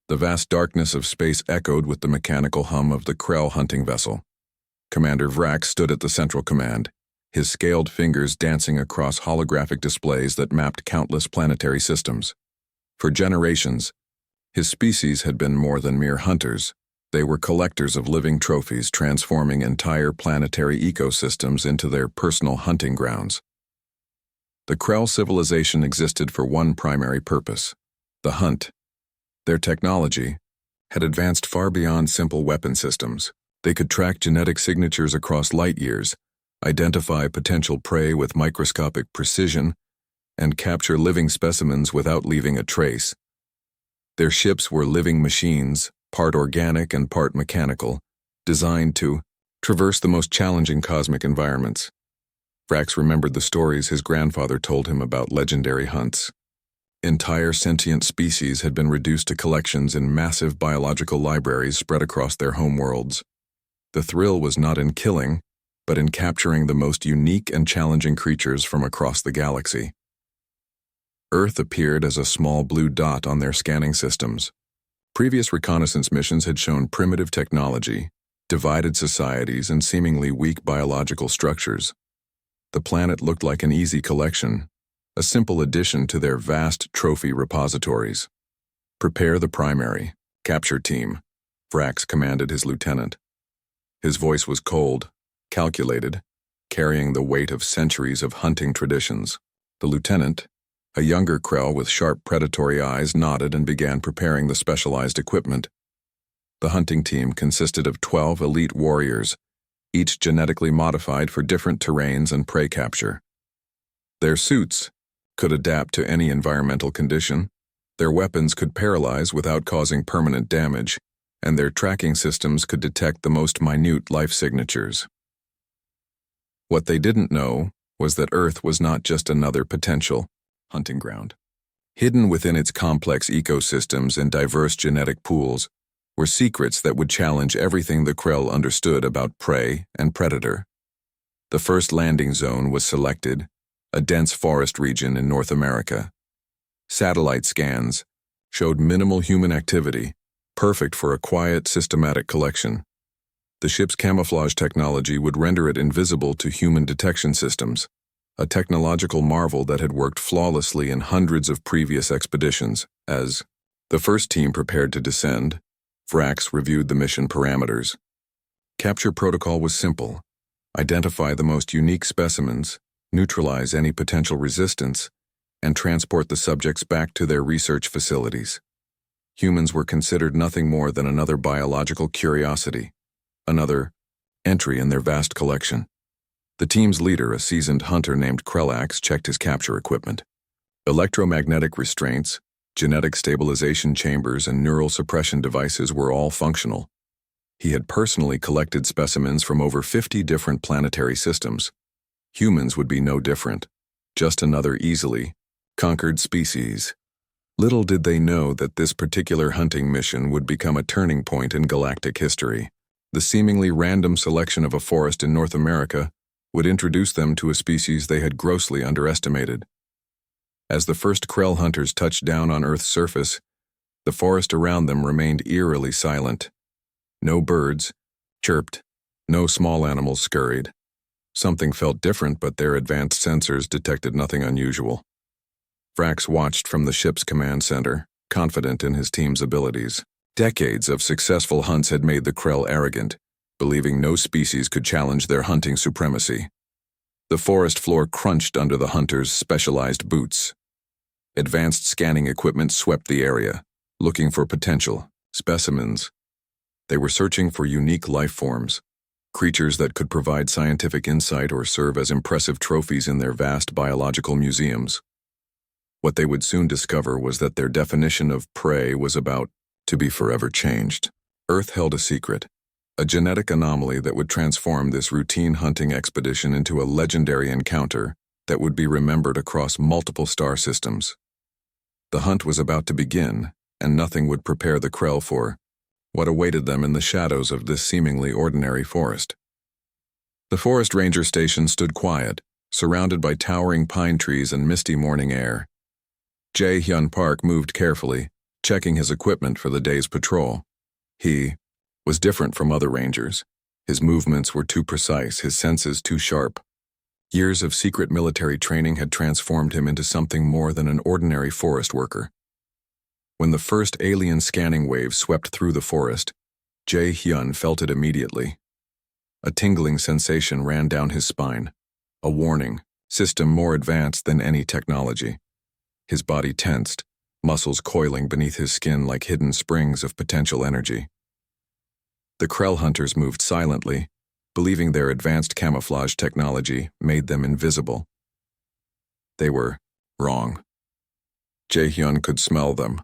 The vast darkness of space echoed with the mechanical hum of the Krell hunting vessel. Commander Vrax stood at the central command, his scaled fingers dancing across holographic displays that mapped countless planetary systems. For generations, his species had been more than mere hunters. They were collectors of living trophies, transforming entire planetary ecosystems into their personal hunting grounds. The Krell civilization existed for one primary purpose: the hunt. Their technology had advanced far beyond simple weapon systems. They could track genetic signatures across light years, identify potential prey with microscopic precision, and capture living specimens without leaving a trace. Their ships were living machines, part organic and part mechanical, designed to traverse the most challenging cosmic environments. Vrax remembered the stories his grandfather told him about legendary hunts. Entire sentient species had been reduced to collections in massive biological libraries spread across their homeworlds. The thrill was not in killing, but in capturing the most unique and challenging creatures from across the galaxy. Earth appeared as a small blue dot on their scanning systems. Previous reconnaissance missions had shown primitive technology, divided societies, and seemingly weak biological structures. The planet looked like an easy collection, a simple addition to their vast trophy repositories. "Prepare the primary, capture team," Vrax commanded his lieutenant. His voice was cold, calculated, carrying the weight of centuries of hunting traditions. The lieutenant, a younger Krell with sharp predatory eyes, nodded and began preparing the specialized equipment. The hunting team consisted of 12 elite warriors, each genetically modified for different terrains and prey capture. Their suits could adapt to any environmental condition, their weapons could paralyze without causing permanent damage, and their tracking systems could detect the most minute life signatures. What they didn't know was that Earth was not just another potential hunting ground. Hidden within its complex ecosystems and diverse genetic pools were secrets that would challenge everything the Krell understood about prey and predator. The first landing zone was selected, a dense forest region in North America. Satellite scans showed minimal human activity, perfect for a quiet, systematic collection. The ship's camouflage technology would render it invisible to human detection systems, a technological marvel that had worked flawlessly in hundreds of previous expeditions. As the first team prepared to descend, Vrax reviewed the mission parameters. Capture protocol was simple: identify the most unique specimens, neutralize any potential resistance, and transport the subjects back to their research facilities. Humans were considered nothing more than another biological curiosity, another entry in their vast collection. The team's leader, a seasoned hunter named Krellax, checked his capture equipment. Electromagnetic restraints, genetic stabilization chambers, and neural suppression devices were all functional. He had personally collected specimens from over 50 different planetary systems. Humans would be no different, just another easily conquered species. Little did they know that this particular hunting mission would become a turning point in galactic history. The seemingly random selection of a forest in North America would introduce them to a species they had grossly underestimated. As the first Krell hunters touched down on Earth's surface, the forest around them remained eerily silent. No birds chirped, no small animals scurried. Something felt different, but their advanced sensors detected nothing unusual. Vrax watched from the ship's command center, confident in his team's abilities. Decades of successful hunts had made the Krell arrogant, believing no species could challenge their hunting supremacy. The forest floor crunched under the hunters' specialized boots. Advanced scanning equipment swept the area, looking for potential specimens. They were searching for unique life forms, creatures that could provide scientific insight or serve as impressive trophies in their vast biological museums. What they would soon discover was that their definition of prey was about to be forever changed. Earth held a secret, a genetic anomaly that would transform this routine hunting expedition into a legendary encounter that would be remembered across multiple star systems. The hunt was about to begin, and nothing would prepare the Krell for what awaited them in the shadows of this seemingly ordinary forest. The forest ranger station stood quiet, surrounded by towering pine trees and misty morning air. Jae-hyun Park moved carefully, checking his equipment for the day's patrol. He was different from other rangers. His movements were too precise, his senses too sharp. Years of secret military training had transformed him into something more than an ordinary forest worker. When the first alien scanning wave swept through the forest, Jae-hyun felt it immediately. A tingling sensation ran down his spine. A warning, system more advanced than any technology. His body tensed, muscles coiling beneath his skin like hidden springs of potential energy. The Krell hunters moved silently, believing their advanced camouflage technology made them invisible. They were wrong. Jae-hyun could smell them.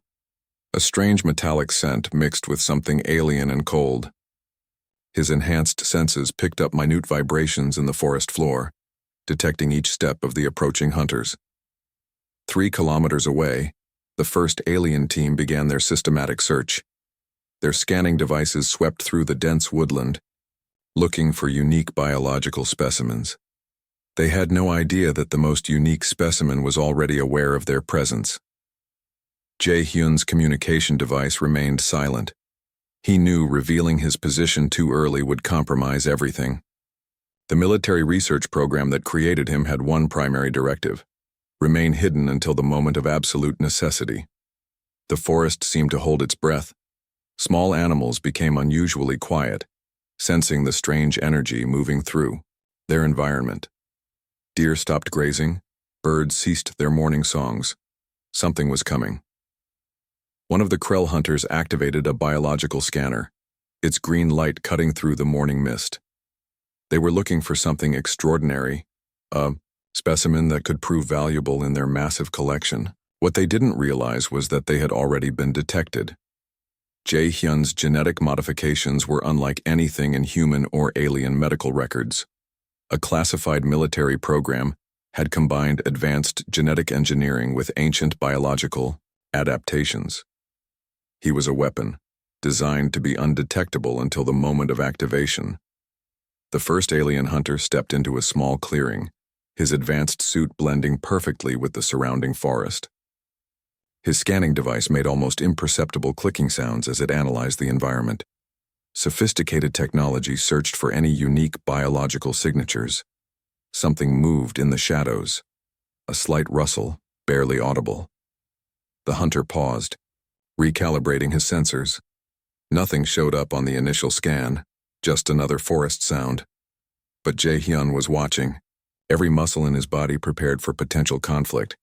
A strange metallic scent mixed with something alien and cold. His enhanced senses picked up minute vibrations in the forest floor, detecting each step of the approaching hunters. 3 kilometers away, the first alien team began their systematic search. Their scanning devices swept through the dense woodland, looking for unique biological specimens. They had no idea that the most unique specimen was already aware of their presence. Jae-hyun's communication device remained silent. He knew revealing his position too early would compromise everything. The military research program that created him had one primary directive: remain hidden until the moment of absolute necessity. The forest seemed to hold its breath. Small animals became unusually quiet, sensing the strange energy moving through their environment. Deer stopped grazing, birds ceased their morning songs. Something was coming. One of the Krell hunters activated a biological scanner, its green light cutting through the morning mist. They were looking for something extraordinary, a specimen that could prove valuable in their massive collection. What they didn't realize was that they had already been detected. Jae-hyun's genetic modifications were unlike anything in human or alien medical records. A classified military program had combined advanced genetic engineering with ancient biological adaptations. He was a weapon, designed to be undetectable until the moment of activation. The first alien hunter stepped into a small clearing, his advanced suit blending perfectly with the surrounding forest. His scanning device made almost imperceptible clicking sounds as it analyzed the environment. Sophisticated technology searched for any unique biological signatures. Something moved in the shadows, a slight rustle, barely audible. The hunter paused, recalibrating his sensors. Nothing showed up on the initial scan, just another forest sound. But Jae-hyun was watching, every muscle in his body prepared for potential conflict.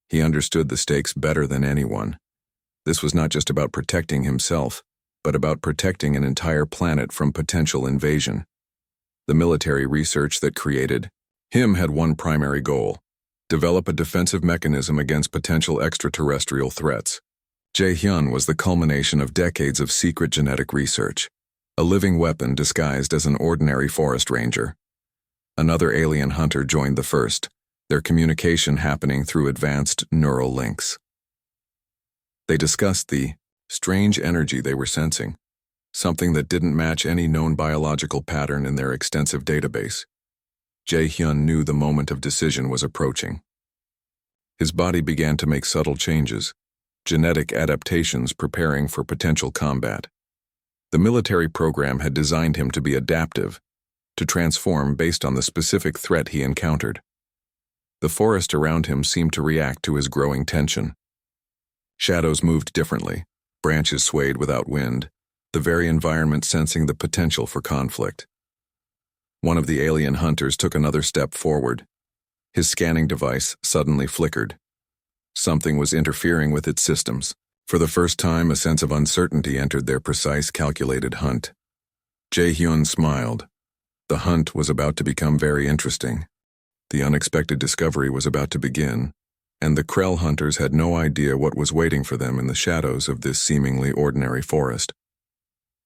He understood the stakes better than anyone. This was not just about protecting himself, but about protecting an entire planet from potential invasion. The military research that created him had one primary goal: develop a defensive mechanism against potential extraterrestrial threats. Jae-hyun was the culmination of decades of secret genetic research, a living weapon disguised as an ordinary forest ranger. Another alien hunter joined the first, their communication happening through advanced neural links. They discussed the strange energy they were sensing, something that didn't match any known biological pattern in their extensive database. Jae-hyun knew the moment of decision was approaching. His body began to make subtle changes, genetic adaptations preparing for potential combat. The military program had designed him to be adaptive, to transform based on the specific threat he encountered. The forest around him seemed to react to his growing tension. Shadows moved differently, branches swayed without wind, the very environment sensing the potential for conflict. One of the alien hunters took another step forward. His scanning device suddenly flickered. Something was interfering with its systems. For the first time, a sense of uncertainty entered their precise, calculated hunt. Jae-hyun smiled. The hunt was about to become very interesting. The unexpected discovery was about to begin, and the Krell hunters had no idea what was waiting for them in the shadows of this seemingly ordinary forest.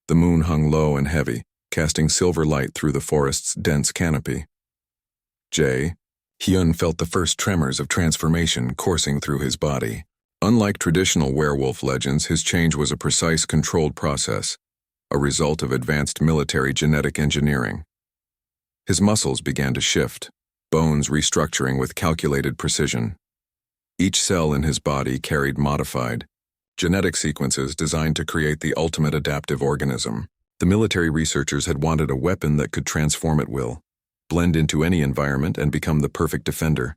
The moon hung low and heavy, casting silver light through the forest's dense canopy. Jae-hyun felt the first tremors of transformation coursing through his body. Unlike traditional werewolf legends, his change was a precise, controlled process, a result of advanced military genetic engineering. His muscles began to shift, bones restructuring with calculated precision. Each cell in his body carried modified, genetic sequences designed to create the ultimate adaptive organism. The military researchers had wanted a weapon that could transform at will, blend into any environment, and become the perfect defender.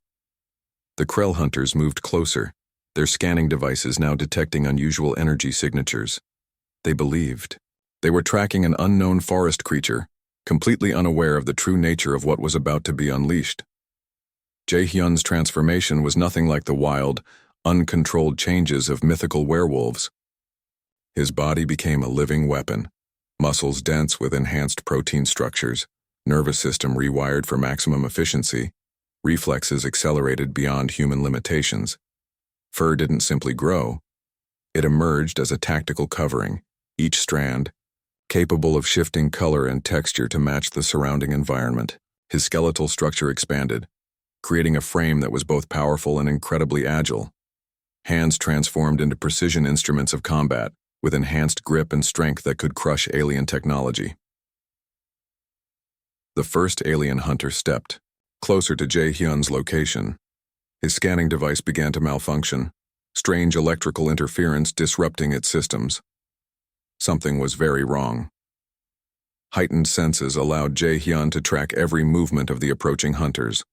The Krell hunters moved closer, their scanning devices now detecting unusual energy signatures. They believed they were tracking an unknown forest creature, completely unaware of the true nature of what was about to be unleashed. Jae-hyun's transformation was nothing like the wild, uncontrolled changes of mythical werewolves. His body became a living weapon, muscles dense with enhanced protein structures, nervous system rewired for maximum efficiency, reflexes accelerated beyond human limitations. Fur didn't simply grow. It emerged as a tactical covering, each strand capable of shifting color and texture to match the surrounding environment. His skeletal structure expanded, creating a frame that was both powerful and incredibly agile. Hands transformed into precision instruments of combat, with enhanced grip and strength that could crush alien technology. The first alien hunter stepped closer to Jae-hyun's location. His scanning device began to malfunction, strange electrical interference disrupting its systems. Something was very wrong. Heightened senses allowed Jae-hyun to track every movement of the approaching hunters.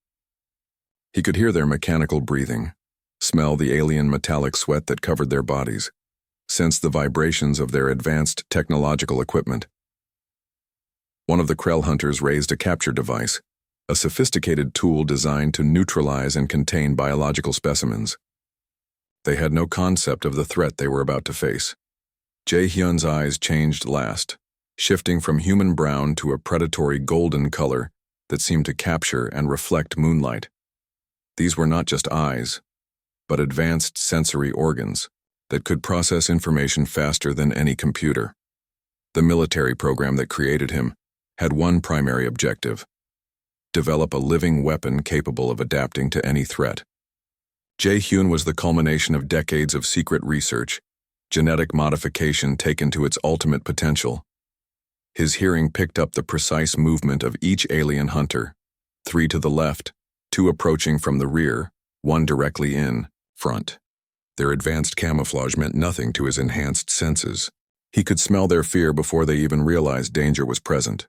He could hear their mechanical breathing, smell the alien metallic sweat that covered their bodies, sense the vibrations of their advanced technological equipment. One of the Krell hunters raised a capture device, a sophisticated tool designed to neutralize and contain biological specimens. They had no concept of the threat they were about to face. Jae-hyun's eyes changed last, shifting from human brown to a predatory golden color that seemed to capture and reflect moonlight. These were not just eyes, but advanced sensory organs that could process information faster than any computer. The military program that created him had one primary objective: develop a living weapon capable of adapting to any threat. Jae-hyun was the culmination of decades of secret research, genetic modification taken to its ultimate potential. His hearing picked up the precise movement of each alien hunter, 3 to the left, 2 approaching from the rear, 1 directly in front. Their advanced camouflage meant nothing to his enhanced senses. He could smell their fear before they even realized danger was present.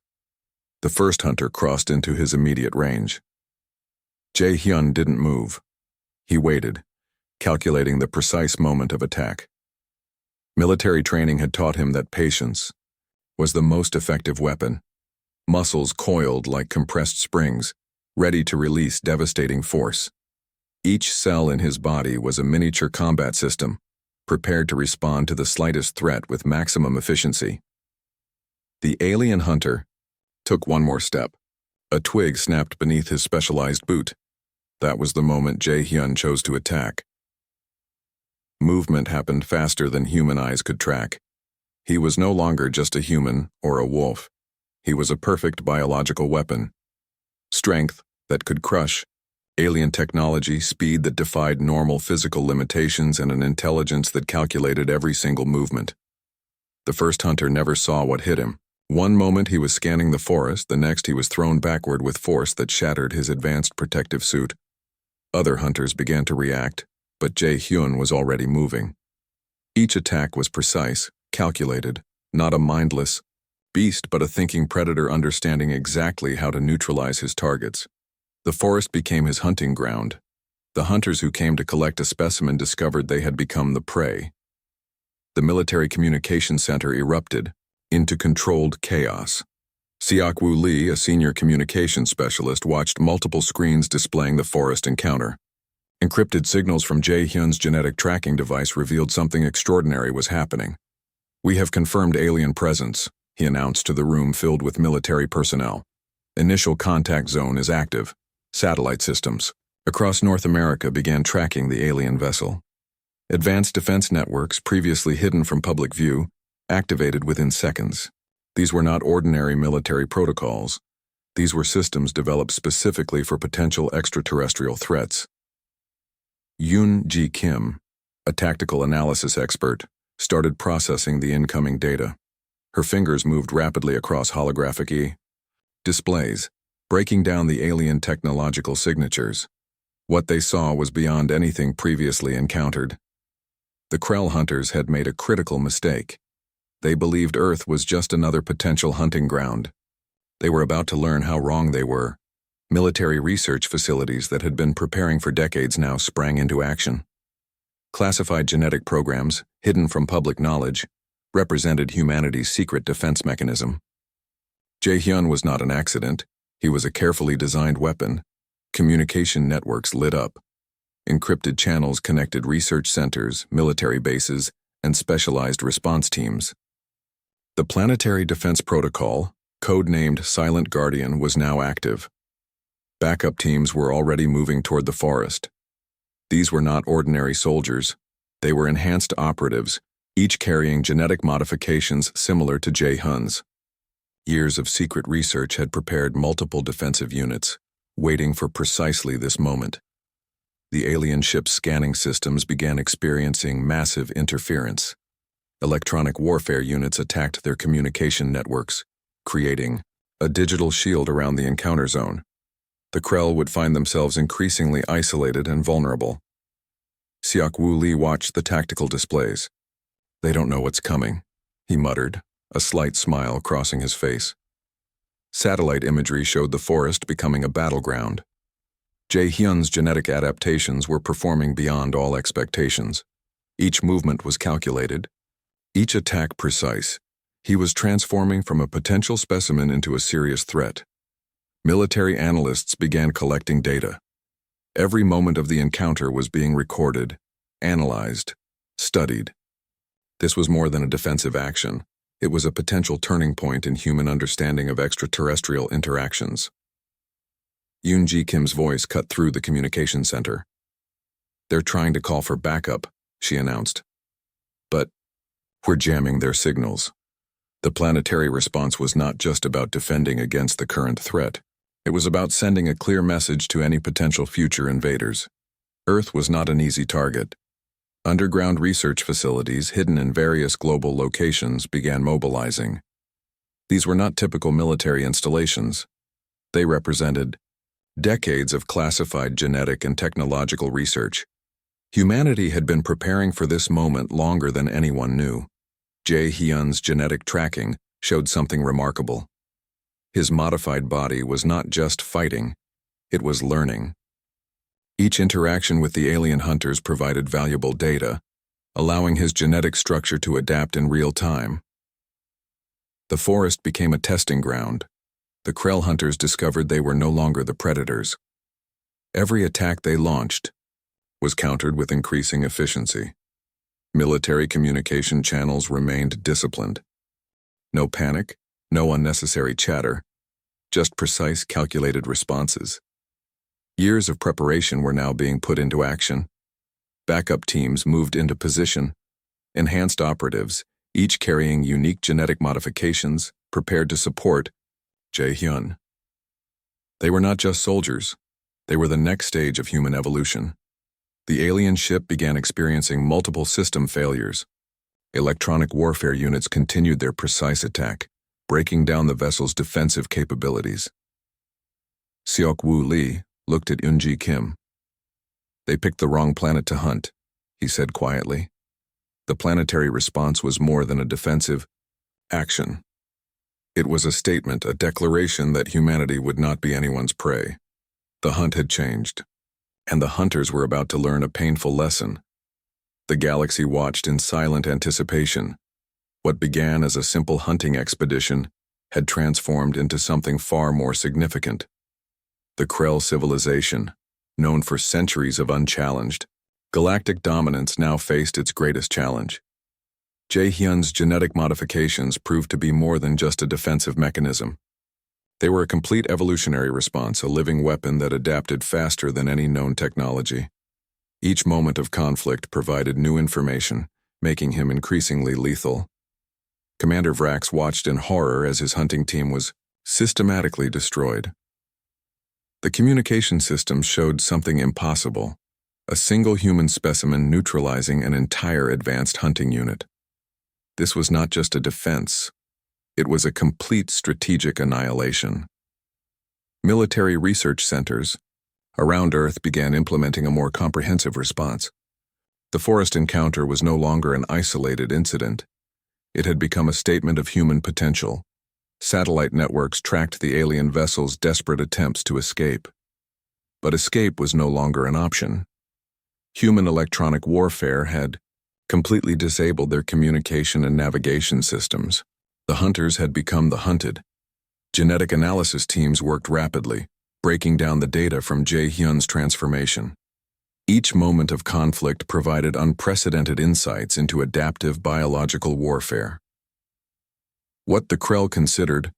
The first hunter crossed into his immediate range. Jae-hyun didn't move. He waited, calculating the precise moment of attack. Military training had taught him that patience was the most effective weapon. Muscles coiled like compressed springs, ready to release devastating force. Each cell in his body was a miniature combat system, prepared to respond to the slightest threat with maximum efficiency. The alien hunter took one more step. A twig snapped beneath his specialized boot. That was the moment Jae-hyun chose to attack. Movement happened faster than human eyes could track. He was no longer just a human or a wolf. He was a perfect biological weapon. Strength that could crush, alien technology, speed that defied normal physical limitations, and an intelligence that calculated every single movement. The first hunter never saw what hit him. One moment he was scanning the forest, the next he was thrown backward with force that shattered his advanced protective suit. Other hunters began to react, but Jae-hyun was already moving. Each attack was precise, calculated, not a mindless beast but a thinking predator understanding exactly how to neutralize his targets. The forest became his hunting ground. The hunters who came to collect a specimen discovered they had become the prey. The military communication center erupted into controlled chaos. Seok-woo Lee, a senior communications specialist, watched multiple screens displaying the forest encounter. Encrypted signals from Jae-hyun's genetic tracking device revealed something extraordinary was happening. "We have confirmed alien presence," he announced to the room filled with military personnel. "Initial contact zone is active." Satellite systems across North America began tracking the alien vessel. Advanced defense networks, previously hidden from public view, activated within seconds. These were not ordinary military protocols. These were systems developed specifically for potential extraterrestrial threats. Yoon Ji Kim, a tactical analysis expert, started processing the incoming data. Her fingers moved rapidly across holographic displays, breaking down the alien technological signatures. What they saw was beyond anything previously encountered. The Krell hunters had made a critical mistake. They believed Earth was just another potential hunting ground. They were about to learn how wrong they were. Military research facilities that had been preparing for decades now sprang into action. Classified genetic programs, hidden from public knowledge, represented humanity's secret defense mechanism. Jae-hyun was not an accident. He was a carefully designed weapon. Communication networks lit up. Encrypted channels connected research centers, military bases, and specialized response teams. The Planetary Defense Protocol, codenamed Silent Guardian, was now active. Backup teams were already moving toward the forest. These were not ordinary soldiers. They were enhanced operatives, each carrying genetic modifications similar to Jae-hyun's. Years of secret research had prepared multiple defensive units, waiting for precisely this moment. The alien ship's scanning systems began experiencing massive interference. Electronic warfare units attacked their communication networks, creating a digital shield around the encounter zone. The Krell would find themselves increasingly isolated and vulnerable. Seok-woo Lee watched the tactical displays. "They don't know what's coming," he muttered, a slight smile crossing his face. Satellite imagery showed the forest becoming a battleground. Jae-hyun's genetic adaptations were performing beyond all expectations. Each movement was calculated, each attack precise. He was transforming from a potential specimen into a serious threat. Military analysts began collecting data. Every moment of the encounter was being recorded, analyzed, studied. This was more than a defensive action. It was a potential turning point in human understanding of extraterrestrial interactions. Yoon-ji Kim's voice cut through the communication center. "They're trying to call for backup," she announced. "But we're jamming their signals." The planetary response was not just about defending against the current threat. It was about sending a clear message to any potential future invaders. Earth was not an easy target. Underground research facilities hidden in various global locations began mobilizing. These were not typical military installations. They represented decades of classified genetic and technological research. Humanity had been preparing for this moment longer than anyone knew. Jae-hyun's genetic tracking showed something remarkable. His modified body was not just fighting, it was learning. Each interaction with the alien hunters provided valuable data, allowing his genetic structure to adapt in real time. The forest became a testing ground. The Krell hunters discovered they were no longer the predators. Every attack they launched was countered with increasing efficiency. Military communication channels remained disciplined. No panic, no unnecessary chatter, just precise, calculated responses. Years of preparation were now being put into action. Backup teams moved into position. Enhanced operatives, each carrying unique genetic modifications, prepared to support Jae-hyun. They were not just soldiers. They were the next stage of human evolution. The alien ship began experiencing multiple system failures. Electronic warfare units continued their precise attack, breaking down the vessel's defensive capabilities. Seok-woo Lee looked at Yoon-ji Kim. "They picked the wrong planet to hunt," he said quietly. The planetary response was more than a defensive action. It was a statement, a declaration that humanity would not be anyone's prey. The hunt had changed, and the hunters were about to learn a painful lesson. The galaxy watched in silent anticipation. What began as a simple hunting expedition had transformed into something far more significant. The Krell civilization, known for centuries of unchallenged, galactic dominance, now faced its greatest challenge. Jae-hyun's genetic modifications proved to be more than just a defensive mechanism. They were a complete evolutionary response, a living weapon that adapted faster than any known technology. Each moment of conflict provided new information, making him increasingly lethal. Commander Vrax watched in horror as his hunting team was systematically destroyed. The communication system showed something impossible, a single human specimen neutralizing an entire advanced hunting unit. This was not just a defense, it was a complete strategic annihilation. Military research centers around Earth began implementing a more comprehensive response. The forest encounter was no longer an isolated incident. It had become a statement of human potential. Satellite networks tracked the alien vessel's desperate attempts to escape. But escape was no longer an option. Human electronic warfare had completely disabled their communication and navigation systems. The hunters had become the hunted. Genetic analysis teams worked rapidly, breaking down the data from Jae-hyun's transformation. Each moment of conflict provided unprecedented insights into adaptive biological warfare. What the Krell considered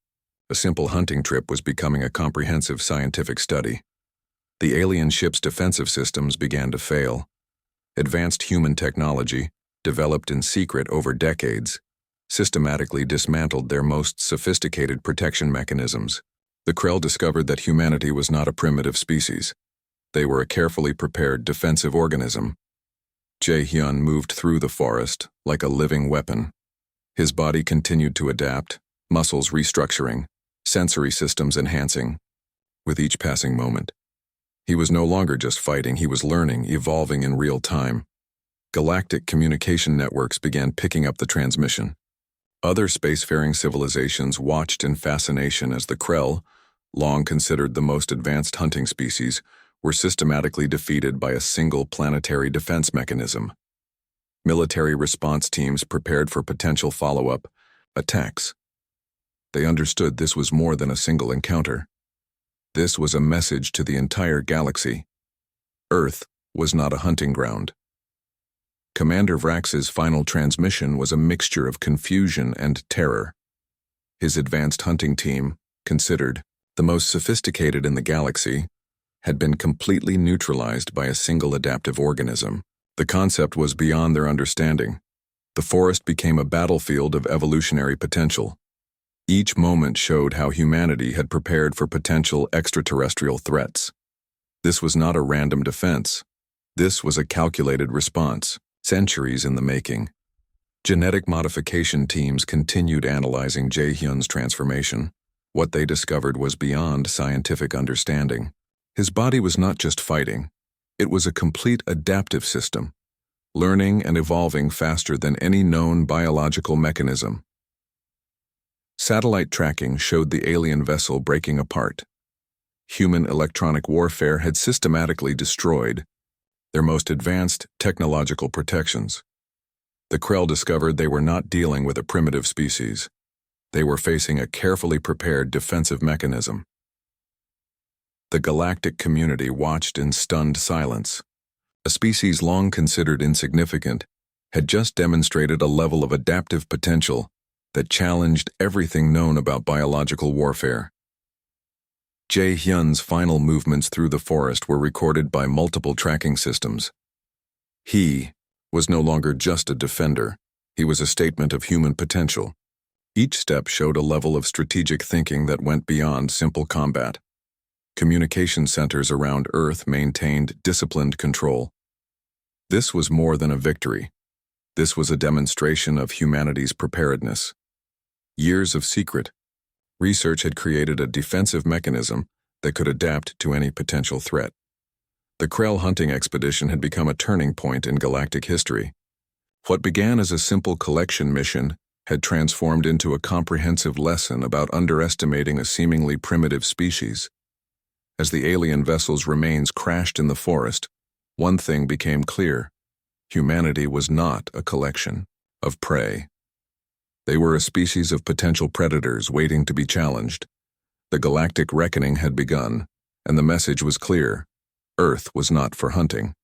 a simple hunting trip was becoming a comprehensive scientific study. The alien ship's defensive systems began to fail. Advanced human technology, developed in secret over decades, systematically dismantled their most sophisticated protection mechanisms. The Krell discovered that humanity was not a primitive species. They were a carefully prepared defensive organism. Jae-hyun moved through the forest like a living weapon. His body continued to adapt, muscles restructuring, sensory systems enhancing. With each passing moment, he was no longer just fighting, he was learning, evolving in real time. Galactic communication networks began picking up the transmission. Other spacefaring civilizations watched in fascination as the Krell, long considered the most advanced hunting species, were systematically defeated by a single planetary defense mechanism. Military response teams prepared for potential follow-up attacks. They understood this was more than a single encounter. This was a message to the entire galaxy. Earth was not a hunting ground. Commander Vrax's final transmission was a mixture of confusion and terror. His advanced hunting team, considered the most sophisticated in the galaxy, had been completely neutralized by a single adaptive organism. The concept was beyond their understanding. The forest became a battlefield of evolutionary potential. Each moment showed how humanity had prepared for potential extraterrestrial threats. This was not a random defense. This was a calculated response, centuries in the making. Genetic modification teams continued analyzing Jae-hyun's transformation. What they discovered was beyond scientific understanding. His body was not just fighting. It was a complete adaptive system, learning and evolving faster than any known biological mechanism. Satellite tracking showed the alien vessel breaking apart. Human electronic warfare had systematically destroyed their most advanced technological protections. The Krell discovered they were not dealing with a primitive species. They were facing a carefully prepared defensive mechanism. The galactic community watched in stunned silence. A species long considered insignificant had just demonstrated a level of adaptive potential that challenged everything known about biological warfare. Jae-hyun's final movements through the forest were recorded by multiple tracking systems. He was no longer just a defender. He was a statement of human potential. Each step showed a level of strategic thinking that went beyond simple combat. Communication centers around Earth maintained disciplined control. This was more than a victory. This was a demonstration of humanity's preparedness. Years of secret research had created a defensive mechanism that could adapt to any potential threat. The Krell hunting expedition had become a turning point in galactic history. What began as a simple collection mission had transformed into a comprehensive lesson about underestimating a seemingly primitive species. As the alien vessel's remains crashed in the forest, one thing became clear: humanity was not a collection of prey. They were a species of potential predators waiting to be challenged. The galactic reckoning had begun, and the message was clear: Earth was not for hunting.